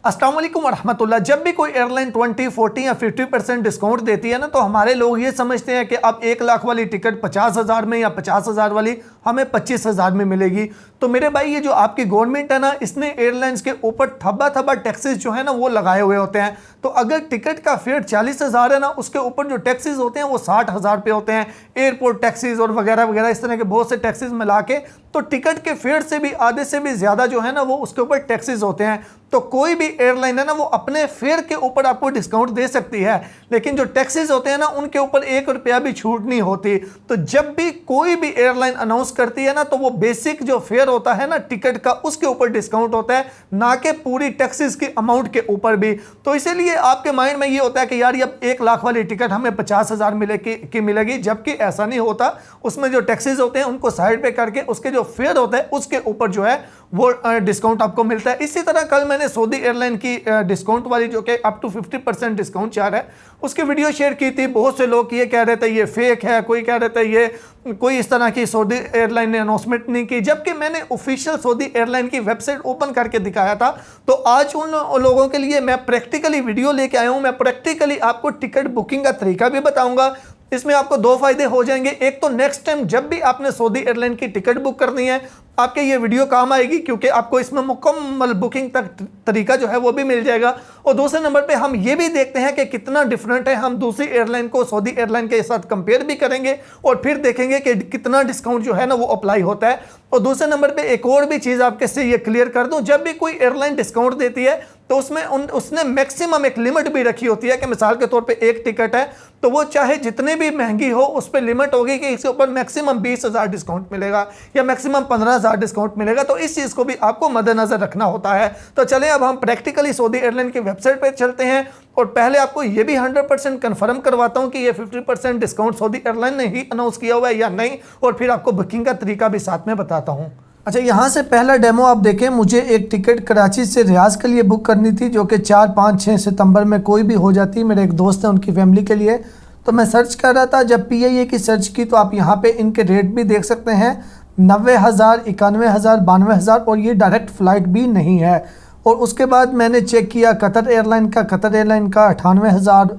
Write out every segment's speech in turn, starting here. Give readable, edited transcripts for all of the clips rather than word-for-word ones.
अस्सलाम वालेकुम रहमतुल्लाह। जब भी कोई एयरलाइन 20, 40 या 50% डिस्काउंट देती है ना, तो हमारे लोग ये समझते हैं कि अब 1 लाख वाली टिकट 50,000 में या 50,000 वाली हमें 25,000 में मिलेगी। तो मेरे भाई, ये जो आपकी गवर्नमेंट है ना, इसने एयरलाइंस के ऊपर थब्बा टैक्सेस जो है ना वो लगाए हुए होते हैं। तो अगर टिकट का फेयर 40,000 है ना, उसके ऊपर जो टैक्सेस होते हैं वो 60,000 पे होते हैं। एयरपोर्ट टैक्सेस और वगैरह वगैरह इस तरह के बहुत से टैक्सेस मिला के, तो टिकट के फेयर से भी आधे से भी ज्यादा जो है ना वो उसके ऊपर टैक्सेस होते हैं। तो कोई भी एयरलाइन है ना वो अपने फेयर के ऊपर आपको डिस्काउंट दे सकती है, लेकिन जो टैक्सेस होते हैं ना उनके ऊपर 1 रुपया भी छूट नहीं होती। तो जब भी कोई भी एयरलाइन अनाउंस करती है ना, तो वो बेसिक जो फेयर होता है ना टिकट का, उसके ऊपर डिस्काउंट होता है, ना कि पूरी टैक्सेस की अमाउंट के ऊपर भी। तो इसीलिए आपके माइंड में ये होता है कि यार ये अब 1 लाख वाली टिकट हमें 50,000 मिलेगी, जबकि ऐसा नहीं होता। उसमें जो टैक्सेस होते हैं उनको साइड पे करके उसके जो फेयर होता है उसके ऊपर जो है वो डिस्काउंट आपको मिलता है। इसी तरह कल मैंने सऊदी एयरलाइन की डिस्काउंट वाली, जो कि अप टू 50% डिस्काउंट चाह रहा है, उसकी वीडियो शेयर की थी। बहुत से लोग ये कह रहे थे ये फेक है, कोई कह रहे थे ये कोई इस तरह की सऊदी एयरलाइन ने अनाउंसमेंट नहीं की, जबकि मैंने ऑफिशियल सऊदी एयरलाइन की वेबसाइट ओपन करके दिखाया था। तो आज उन लोगों के लिए मैं प्रैक्टिकली वीडियो लेके आया हूँ। मैं प्रैक्टिकली आपको टिकट बुकिंग का तरीका भी बताऊंगा। इसमें आपको 2 फायदे हो जाएंगे। एक तो नेक्स्ट टाइम जब भी आपने सऊदी एयरलाइन की टिकट बुक करनी है, आपके ये वीडियो काम आएगी, क्योंकि आपको इसमें मुकम्मल बुकिंग तक तरीका जो है वो भी मिल जाएगा। और दूसरे नंबर पे हम ये भी देखते हैं कि कितना डिफरेंट है। हम दूसरी एयरलाइन को सऊदी एयरलाइन के साथ कंपेयर भी करेंगे और फिर देखेंगे कि कितना डिस्काउंट जो है ना वो अप्लाई होता है। और दूसरे नंबर पे एक और भी चीज़ आपके से ये क्लियर कर दूं, जब भी कोई एयरलाइन डिस्काउंट देती है तो उसमें उसने मैक्सिमम एक लिमिट भी रखी होती है कि मिसाल के तौर पे एक टिकट है तो वो चाहे जितने भी महंगी हो उस पर लिमिट होगी कि इसके ऊपर मैक्सिमम 20,000 डिस्काउंट मिलेगा या मैक्सिमम 15,000 डिस्काउंट मिलेगा। तो इस चीज़ को भी आपको मद्देनजर रखना होता है। तो चलें अब हम प्रैक्टिकली सऊदी एयरलाइन की वेबसाइट पर चलते हैं और पहले आपको ये भी 100% कन्फर्म करवाता हूँ कि ये 50% डिस्काउंट सऊदी एयरलाइन ने ही अनाउंस किया हुआ है या नहीं, और फिर आपको बुकिंग का तरीका भी साथ में बताता हूँ। अच्छा, यहाँ से पहला डेमो आप देखें। मुझे एक टिकट कराची से रियाज के लिए बुक करनी थी, जो कि 4, 5, 6 सितंबर में कोई भी हो जाती। मेरे एक दोस्त है उनकी फैमिली के लिए। तो मैं सर्च कर रहा था, जब PIA की सर्च की तो आप यहाँ पे इनके रेट भी देख सकते हैं। 90,000, 91,000, 92,000, और ये डायरेक्ट फ़्लाइट भी नहीं है। और उसके बाद मैंने चेक किया कतर एयरलाइन का 98,000,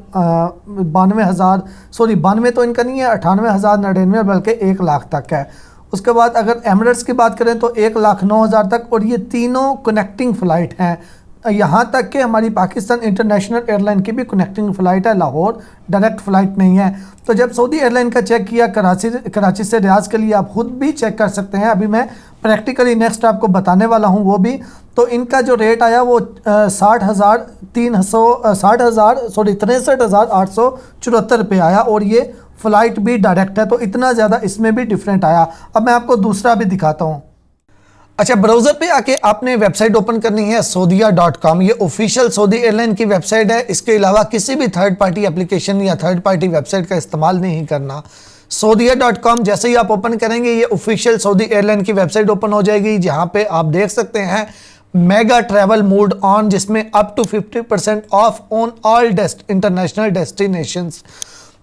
92,000, सॉरी 92 तो इनका नहीं है, 98,099, बल्कि 1 लाख तक है। उसके बाद अगर एमिरेट्स की बात करें तो 1,09,000 तक, और ये तीनों कनेक्टिंग फ़्लाइट हैं। यहाँ तक कि हमारी पाकिस्तान इंटरनेशनल एयरलाइन की भी कनेक्टिंग फ़्लाइट है, लाहौर डायरेक्ट फ़्लाइट नहीं है। तो जब सऊदी एयरलाइन का चेक किया कराची से रियाज के लिए, आप खुद भी चेक कर सकते हैं। अभी मैं प्रैक्टिकली नेक्स्ट आपको बताने वाला हूँ वो भी। तो इनका जो रेट आया वो 63,874 रुपये आया, और ये फ़्लाइट भी डायरेक्ट है। तो इतना ज़्यादा इसमें भी डिफरेंट आया। अब मैं आपको दूसरा भी दिखाता हूँ। अच्छा, ब्राउज़र पे आके आपने वेबसाइट ओपन करनी है saudiya.com। ये ऑफिशियल सऊदी एयरलाइन की वेबसाइट है। इसके अलावा किसी भी थर्ड पार्टी एप्लीकेशन या थर्ड पार्टी वेबसाइट का इस्तेमाल नहीं करना। saudiya.com जैसे ही आप ओपन करेंगे, ये ऑफिशियल सऊदी एयरलाइन की वेबसाइट ओपन हो जाएगी, जहाँ पे आप देख सकते हैं मेगा ट्रैवल मोड ऑन, जिसमें up to 50% off on all international destinations.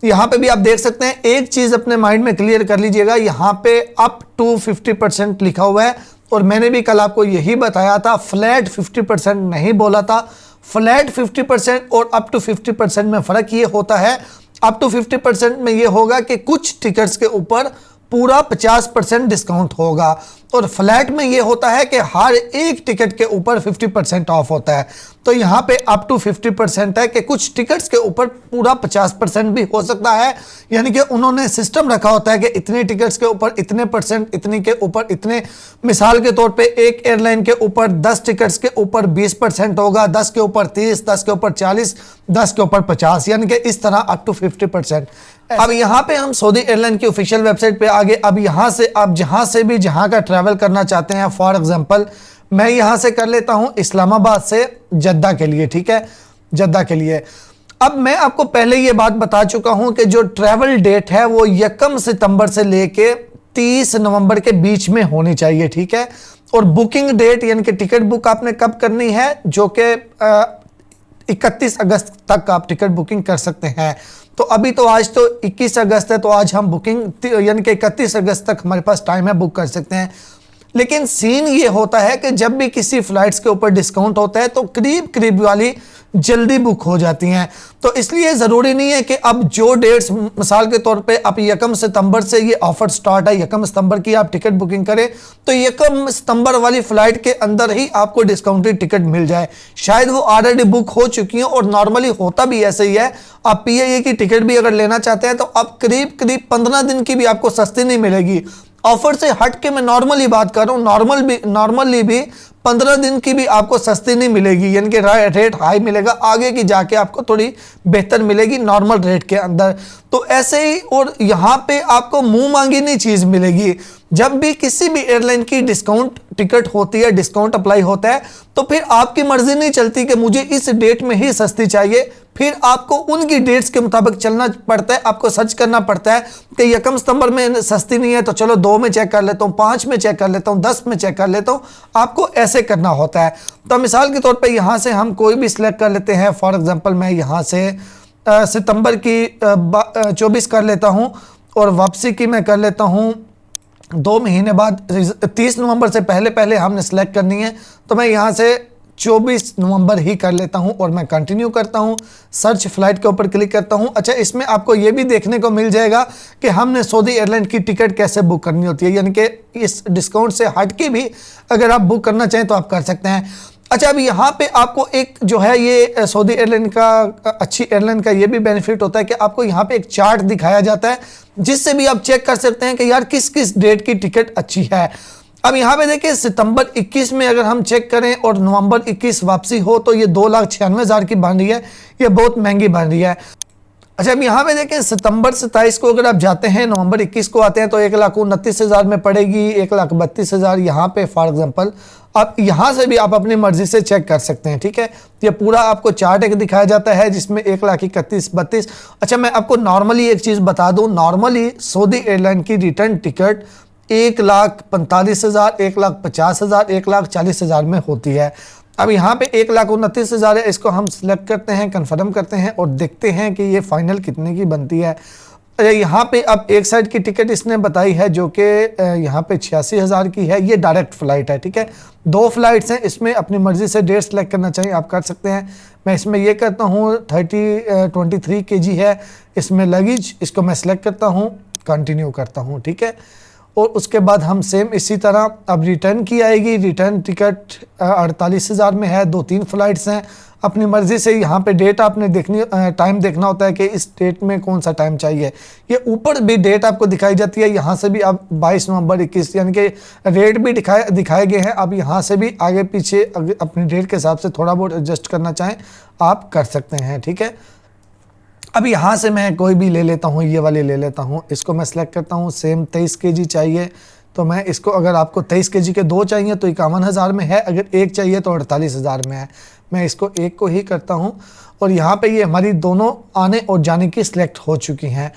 यहाँ पे भी आप देख सकते हैं। एक चीज़ अपने माइंड में क्लियर कर लीजिएगा, यहाँ पे अप टू 50% लिखा हुआ है, और मैंने भी कल आपको यही बताया था, फ्लैट 50% नहीं बोला था। फ्लैट 50% और अप टू 50% में फ़र्क ये होता है, अप टू 50% में ये होगा कि कुछ टिकट्स के ऊपर पूरा 50% डिस्काउंट होगा, और फ्लैट में ये होता है कि हर एक टिकट के ऊपर 50% ऑफ होता है। तो यहाँ पे अप टू 50% है कि कुछ टिकट्स के ऊपर पूरा 50% भी हो सकता है। यानी कि उन्होंने सिस्टम रखा होता है कि इतने टिकट्स के ऊपर इतने %, इतने के ऊपर इतने। मिसाल के तौर पे एक एयरलाइन के ऊपर 10 टिकट्स के ऊपर 20% होगा, 10 के ऊपर 30, 10 के ऊपर 40, 10 के ऊपर 50, यानी कि इस तरह अप टू 50%। अब यहाँ पे हम सऊदी एयरलाइन की ऑफिशियल वेबसाइट पे आगे। अब यहाँ से आप जहाँ से भी जहाँ का ट्रैवल करना चाहते हैं, फॉर एग्जांपल मैं यहाँ से कर लेता हूँ इस्लामाबाद से जद्दा के लिए, ठीक है, जद्दा के लिए। अब मैं आपको पहले ये बात बता चुका हूँ कि जो ट्रैवल डेट है वो 1 सितंबर से लेके 30 नवंबर के बीच में होनी चाहिए, ठीक है। और बुकिंग डेट यानी कि टिकट बुक आपने कब करनी है, जो कि 31 अगस्त तक आप टिकट बुकिंग कर सकते हैं। तो अभी तो आज तो 21 अगस्त है, तो आज हम बुकिंग यानी कि 31 अगस्त तक हमारे पास टाइम है, बुक कर सकते हैं। लेकिन सीन ये होता है कि जब भी किसी फ्लाइट्स के ऊपर डिस्काउंट होता है तो करीब करीब वाली जल्दी बुक हो जाती हैं। तो इसलिए ज़रूरी नहीं है कि अब जो डेट्स, मिसाल के तौर पे अब 1 सितंबर से ये ऑफर स्टार्ट है, 1 सितंबर की आप टिकट बुकिंग करें तो 1 सितंबर वाली फ़्लाइट के अंदर ही आपको डिस्काउंटेड टिकट मिल जाए। शायद वो ऑलरेडी बुक हो चुकी हैं, और नॉर्मली होता भी ऐसे ही है। आप PIA की टिकट भी अगर लेना चाहते हैं तो अब करीब करीब 15 दिन की भी आपको सस्ती नहीं मिलेगी। ऑफर से हट के मैं नॉर्मली बात कर रहा हूँ, नॉर्मली भी 15 दिन की भी आपको सस्ती नहीं मिलेगी, यानी कि रेट हाई मिलेगा, आगे की जाके आपको थोड़ी बेहतर मिलेगी नॉर्मल रेट के अंदर। तो ऐसे ही, और यहाँ पे आपको मुंह मांगी नहीं चीज़ मिलेगी। जब भी किसी भी एयरलाइन की डिस्काउंट टिकट होती है, डिस्काउंट अप्लाई होता है, तो फिर आपकी मर्जी नहीं चलती कि मुझे इस डेट में ही सस्ती चाहिए। फिर आपको उनकी डेट्स के मुताबिक चलना पड़ता है, आपको सर्च करना पड़ता है कि 1 सितंबर में सस्ती नहीं है तो चलो 2 में चेक कर लेता हूँ, 5 में चेक कर लेता हूँ, 10 में चेक कर लेता हूँ। आपको ऐसे करना होता है। तो मिसाल के तौर पे यहाँ से हम कोई भी सिलेक्ट कर लेते हैं। फॉर एग्जांपल मैं यहाँ से सितंबर की 24 कर लेता हूँ, और वापसी की मैं कर लेता हूँ 2 महीने बाद, 30 नवंबर से पहले पहले हमने सेलेक्ट करनी है। तो मैं यहाँ से 24 नवंबर ही कर लेता हूं, और मैं कंटिन्यू करता हूं। सर्च फ्लाइट के ऊपर क्लिक करता हूं। अच्छा, इसमें आपको ये भी देखने को मिल जाएगा कि हमने सऊदी एयरलाइन की टिकट कैसे बुक करनी होती है, यानी कि इस डिस्काउंट से हट के भी अगर आप बुक करना चाहें तो आप कर सकते हैं। अच्छा, अब यहाँ पे आपको एक जो है ये सऊदी एयरलाइन का, अच्छी एयरलाइन का ये भी बेनिफिट होता है कि आपको यहाँ पे एक चार्ट दिखाया जाता है, जिससे भी आप चेक कर सकते हैं कि यार किस किस डेट की टिकट अच्छी है। अब यहाँ पे देखिए, सितंबर 21 में अगर हम चेक करें और नवंबर 21 वापसी हो तो ये 2,96,000 की बन रही है, ये बहुत महंगी बन रही है। अच्छा, अब यहाँ पे देखें, सितंबर 27 को अगर आप जाते हैं, नवंबर 21 को आते हैं तो 1,29,000 में पड़ेगी, 1,32,000 यहाँ पे फॉर एग्जांपल। अब यहाँ से भी आप अपनी मर्जी से चेक कर सकते हैं, ठीक है। ये पूरा आपको चार्ट एक दिखाया जाता है जिसमें 1,31,32। अच्छा, मैं आपको नॉर्मली एक चीज़ बता दूँ, नॉर्मली सऊदी एयरलाइन की रिटर्न टिकट 1,45,000, 1,50,000, 1,40,000 में होती है। अब यहाँ पे 1,29,000 है, इसको हम सिलेक्ट करते हैं, कंफर्म करते हैं और देखते हैं कि ये फाइनल कितने की बनती है। यहाँ पे अब एक साइड की टिकट इसने बताई है जो कि यहाँ पे 86,000 की है। ये डायरेक्ट फ़्लाइट है, ठीक है। 2 फ्लाइट्स हैं, इसमें अपनी मर्ज़ी से डेट सेलेक्ट करना चाहिए आप कर सकते हैं। मैं इसमें ये करता हूँ 23 kg है इसमें लगेज, इसको मैं सिलेक्ट करता हूँ, कंटिन्यू करता हूँ, ठीक है। और उसके बाद हम सेम इसी तरह अब रिटर्न की आएगी। रिटर्न टिकट 48,000 में है, 2-3 फ्लाइट्स हैं। अपनी मर्ज़ी से यहाँ पे डेट आपने देखनी, टाइम देखना होता है कि इस डेट में कौन सा टाइम चाहिए। ये ऊपर भी डेट आपको दिखाई जाती है, यहाँ से भी आप 22 नवंबर 21 यानी कि रेट भी दिखाए गए हैं। अब यहाँ से भी आगे पीछे अपनी डेट के हिसाब से थोड़ा बहुत एडजस्ट करना चाहें आप कर सकते हैं, ठीक है। अब यहाँ से मैं कोई भी ले लेता हूँ, ये वाली ले लेता हूँ, इसको मैं सेलेक्ट करता हूँ। सेम 23 kg चाहिए तो मैं इसको, अगर आपको 23 kg के 2 चाहिए तो 51,000 में है, अगर 1 चाहिए तो 48,000 में है। मैं इसको 1 को ही करता हूँ, और यहाँ पे ये हमारी दोनों आने और जाने की सिलेक्ट हो चुकी हैं।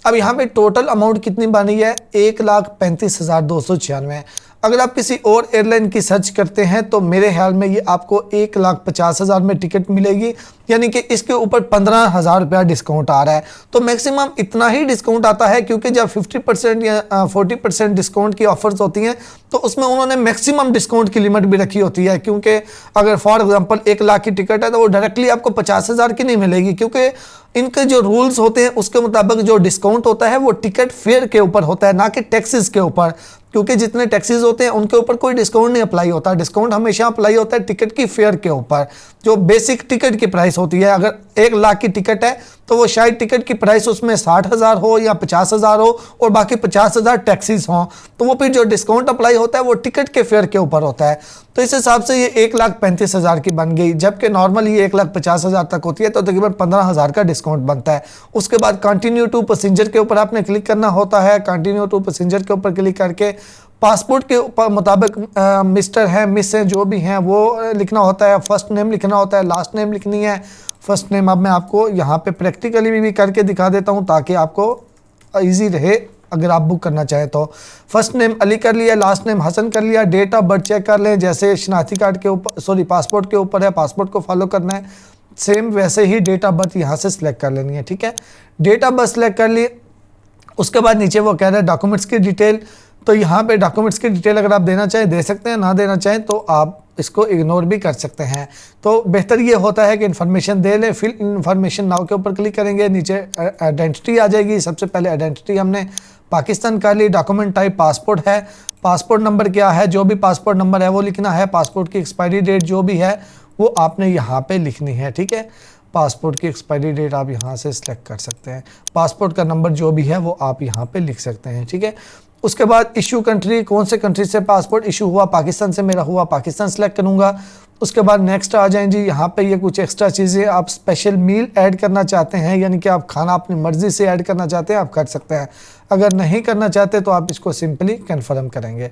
अब यहाँ पे टोटल अमाउंट कितनी बनी है, 1,35,296। अगर आप किसी और एयरलाइन की सर्च करते हैं तो मेरे ख्याल में ये आपको 1,50,000 में टिकट मिलेगी, यानी कि इसके ऊपर 15,000 रुपया डिस्काउंट आ रहा है। तो मैक्सिमम इतना ही डिस्काउंट आता है, क्योंकि जब 50% या 40% डिस्काउंट की ऑफर्स होती हैं तो उसमें उन्होंने मैक्सिमम डिस्काउंट की लिमिट भी रखी होती है। क्योंकि अगर फॉर एग्जांपल 1 लाख की टिकट है तो वो डायरेक्टली आपको 50,000 की नहीं मिलेगी, क्योंकि इनके जो रूल्स होते हैं उसके मुताबिक जो डिस्काउंट होता है वो टिकट फेयर के ऊपर होता है, ना कि टैक्सेस के ऊपर। क्योंकि जितने टैक्सेस होते हैं उनके ऊपर कोई डिस्काउंट नहीं अप्लाई होता। डिस्काउंट हमेशा अप्लाई होता है टिकट की फेयर के ऊपर, जो बेसिक टिकट की प्राइस होती है। अगर 1 लाख की टिकट है तो वो शायद टिकट की प्राइस उसमें 60,000 हो या 50,000 हो, और बाकी 50,000 टैक्सेस हों, तो वो फिर जो डिस्काउंट अप्लाई होता है वो टिकट के फेयर के ऊपर होता है। तो इस हिसाब से ये 1,35,000 की बन गई, जबकि नॉर्मली 1,50,000 तक होती है, तो तकरीबन 15,000 का डिस्काउंट बनता है। उसके बाद कंटिन्यू टू पैसेंजर के ऊपर आपने क्लिक करना होता है। कंटिन्यू टू पैसेंजर के ऊपर क्लिक करके पासपोर्ट के मुताबिक मिस्टर हैं, मिस हैं, जो भी हैं वो लिखना होता है। फर्स्ट नेम लिखना होता है, लास्ट नेम लिखनी है। फर्स्ट नेम अब मैं आपको यहाँ पे प्रैक्टिकली भी करके दिखा देता हूँ ताकि आपको इजी रहे अगर आप बुक करना चाहें तो। फर्स्ट नेम अली कर लिया, लास्ट नेम हसन कर लिया। डेट ऑफ बर्थ चेक कर लें, जैसे शनाख्ती कार्ड के ऊपर, सॉरी पासपोर्ट के ऊपर है, पासपोर्ट को फॉलो करना है। सेम वैसे ही डेट ऑफ बर्थ यहाँ से सिलेक्ट कर लेनी है, ठीक है। डेट ऑफ बर्थ सिलेक्ट कर ली, उसके बाद नीचे वो कह रहा है डॉक्यूमेंट्स की डिटेल, तो यहाँ पे डॉक्यूमेंट्स की डिटेल अगर आप देना चाहें दे सकते हैं, ना देना चाहें तो आप इसको इग्नोर भी कर सकते हैं। तो बेहतर ये होता है कि इन्फॉर्मेशन दे लें। फिल इन्फॉर्मेशन नाउ के ऊपर क्लिक करेंगे, नीचे आइडेंटिटी आ जाएगी। सबसे पहले आइडेंटिटी हमने पाकिस्तान कर ली। डॉक्यूमेंट टाइप पासपोर्ट है। पासपोर्ट नंबर क्या है, जो भी पासपोर्ट नंबर है वो लिखना है। पासपोर्ट की एक्सपायरी डेट जो भी है वो आपने यहाँ पे लिखनी है, ठीक है। पासपोर्ट की एक्सपायरी डेट आप यहाँ से सिलेक्ट कर सकते हैं। पासपोर्ट का नंबर जो भी है वो आप यहाँ पे लिख सकते हैं, ठीक है। उसके बाद इशू कंट्री, कौन से कंट्री से पासपोर्ट इशू हुआ, पाकिस्तान से मेरा हुआ, पाकिस्तान सेलेक्ट करूँगा। उसके बाद नेक्स्ट आ जाएं जी। यहाँ पे ये कुछ एक्स्ट्रा चीज़ें, आप स्पेशल मील ऐड करना चाहते हैं, यानी कि आप खाना अपनी मर्ज़ी से ऐड करना चाहते हैं, आप कर सकते हैं। अगर नहीं करना चाहते तो आप इसको सिंपली कन्फर्म करेंगे।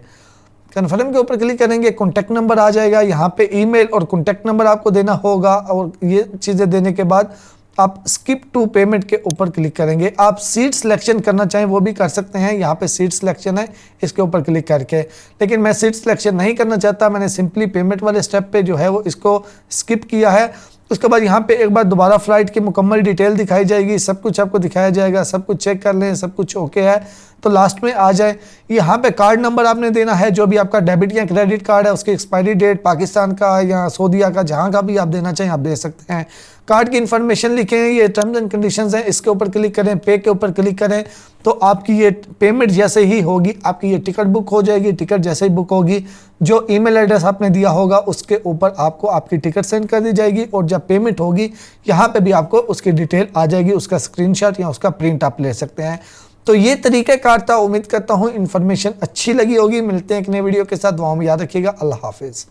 कन्फर्म के ऊपर क्लिक करेंगे, कॉन्टैक्ट नंबर आ जाएगा। यहाँ पे ईमेल और कॉन्टैक्ट नंबर आपको देना होगा, और ये चीज़ें देने के बाद आप स्किप टू पेमेंट के ऊपर क्लिक करेंगे। आप सीट सिलेक्शन करना चाहें वो भी कर सकते हैं। यहाँ पे सीट सिलेक्शन है, इसके ऊपर क्लिक करके, लेकिन मैं सीट सिलेक्शन नहीं करना चाहता। मैंने सिंपली पेमेंट वाले स्टेप पे जो है वो इसको स्किप किया है। उसके बाद यहाँ पे एक बार दोबारा फ़्लाइट की मुकम्मल डिटेल दिखाई जाएगी, सब कुछ आपको दिखाया जाएगा। सब कुछ चेक कर लें, सब कुछ ओके है तो लास्ट में आ जाए। यहाँ पे कार्ड नंबर आपने देना है, जो भी आपका डेबिट या क्रेडिट कार्ड है उसकी एक्सपायरी डेट, पाकिस्तान का या सऊदीया का, जहाँ का भी आप देना चाहें आप दे सकते हैं। कार्ड की इन्फॉर्मेशन लिखें, ये टर्म्स एंड कंडीशंस हैं, इसके ऊपर क्लिक करें, पे के ऊपर क्लिक करें तो आपकी ये पेमेंट जैसे ही होगी आपकी ये टिकट बुक हो जाएगी। टिकट जैसे ही बुक होगी, जो ईमेल एड्रेस आपने दिया होगा उसके ऊपर आपको आपकी टिकट सेंड कर दी जाएगी, और जब पेमेंट होगी यहाँ पे भी आपको उसकी डिटेल आ जाएगी, उसका स्क्रीनशॉट या उसका प्रिंट आप ले सकते हैं। तो ये तरीक़ाकार था। उम्मीद करता हूँ इन्फॉर्मेशन अच्छी लगी होगी। मिलते हैं एक नए वीडियो के साथ, दुआओं में याद रखिएगा। अल्लाह हाफिज़।